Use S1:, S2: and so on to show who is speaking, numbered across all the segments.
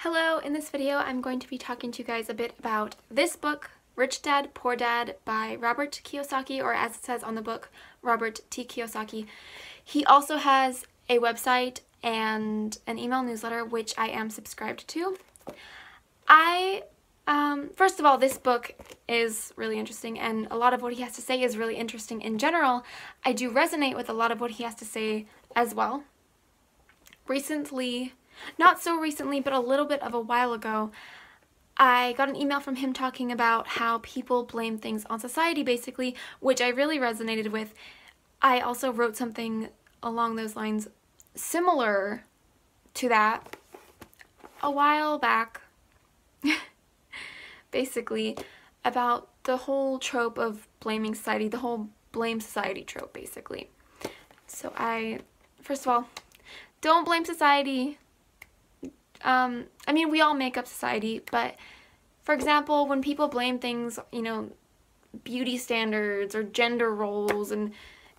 S1: Hello, in this video I'm going to be talking to you guys a bit about this book, Rich Dad, Poor Dad by Robert Kiyosaki, or as it says on the book, Robert T. Kiyosaki. He also has a website and an email newsletter which I am subscribed to. First of all, this book is really interesting and a lot of what he has to say is really interesting in general. I do resonate with a lot of what he has to say as well. Recently, not so recently, but a little bit of a while ago, I got an email from him talking about how people blame things on society, basically, which I really resonated with. I also wrote something along those lines similar to that a while back, basically, about the whole trope of blaming society, the whole blame society trope, basically. So first of all, don't blame society. I mean, we all make up society, but for example, when people blame things, beauty standards or gender roles and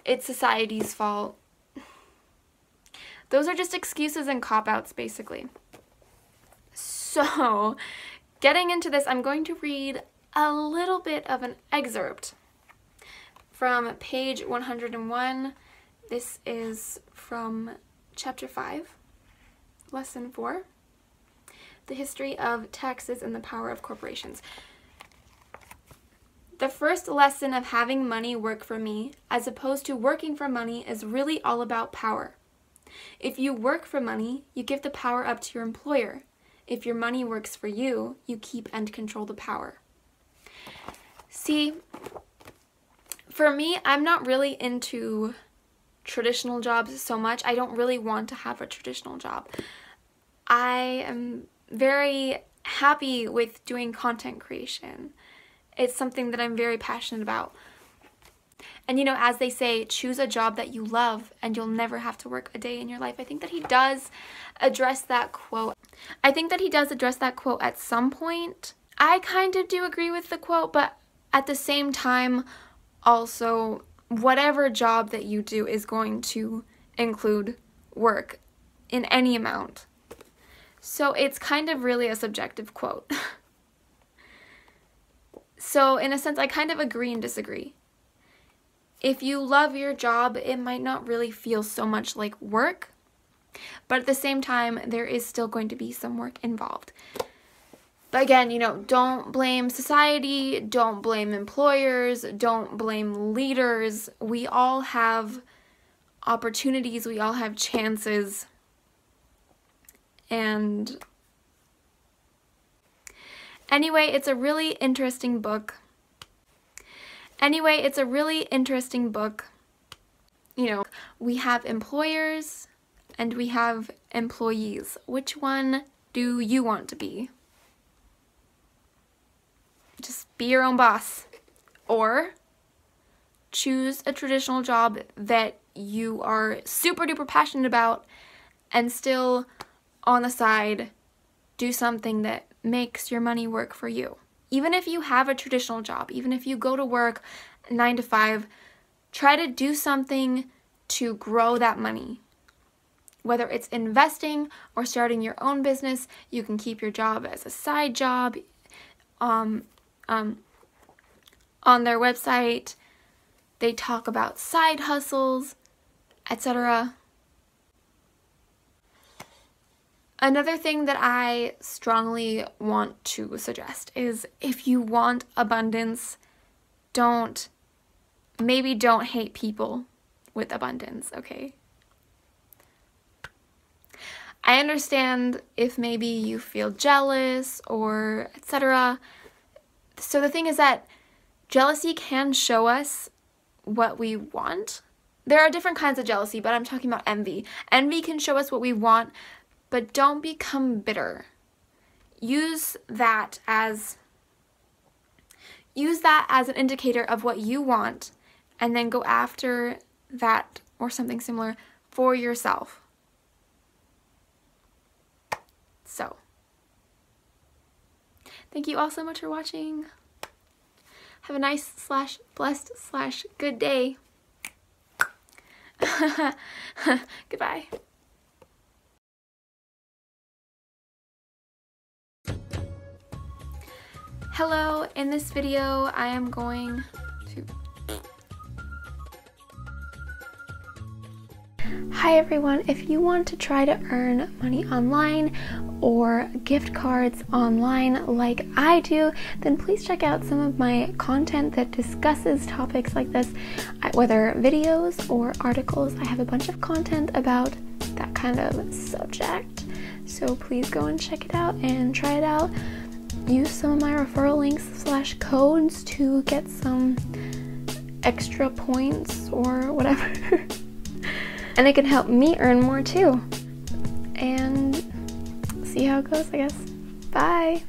S1: it's society's fault, those are just excuses and cop-outs, basically. So, getting into this, I'm going to read a little bit of an excerpt from page 101. This is from chapter 5, lesson 4. The history of taxes and the power of corporations. The first lesson of having money work for me, as opposed to working for money, is really all about power. If you work for money, you give the power up to your employer. If your money works for you, you keep and control the power. See, for me, I'm not really into traditional jobs so much. I don't really want to have a traditional job. I am very happy with doing content creation. It's something that I'm very passionate about. And as they say, choose a job that you love and you'll never have to work a day in your life. I think that he does address that quote. At some point. I kind of do agree with the quote, but at the same time, also, whatever job that you do is going to include work in any amount. So it's kind of really a subjective quote. So in a sense, I kind of agree and disagree. If you love your job, it might not really feel so much like work, but at the same time, there is still going to be some work involved. But again, don't blame society, don't blame employers, don't blame leaders. We all have opportunities, we all have chances. And anyway, it's a really interesting book. We have employers and we have employees. Which one do you want to be? Just be your own boss. Or choose a traditional job that you are super duper passionate about and still on the side do something that makes your money work for you. Even if you have a traditional job, even if you go to work 9 to 5, try to do something to grow that money. Whether it's investing or starting your own business, you can keep your job as a side job. On their website, they talk about side hustles, etc. Another thing that I strongly want to suggest is if you want abundance, maybe don't hate people with abundance, okay? I understand if maybe you feel jealous or etc. So the thing is that jealousy can show us what we want. There are different kinds of jealousy, but I'm talking about envy. Envy can show us what we want, but don't become bitter. Use that as an indicator of what you want and then go after that or something similar for yourself. So, thank you all so much for watching. Have a nice / blessed / good day. Goodbye. Hello, in this video I am going to... Hi everyone, if you want to try to earn money online or gift cards online like I do, then please check out some of my content that discusses topics like this, whether videos or articles. I have a bunch of content about that kind of subject, so please go and check it out and try it out. Use some of my referral links / codes to get some extra points or whatever. And it can help me earn more too. And see how it goes, I guess. Bye!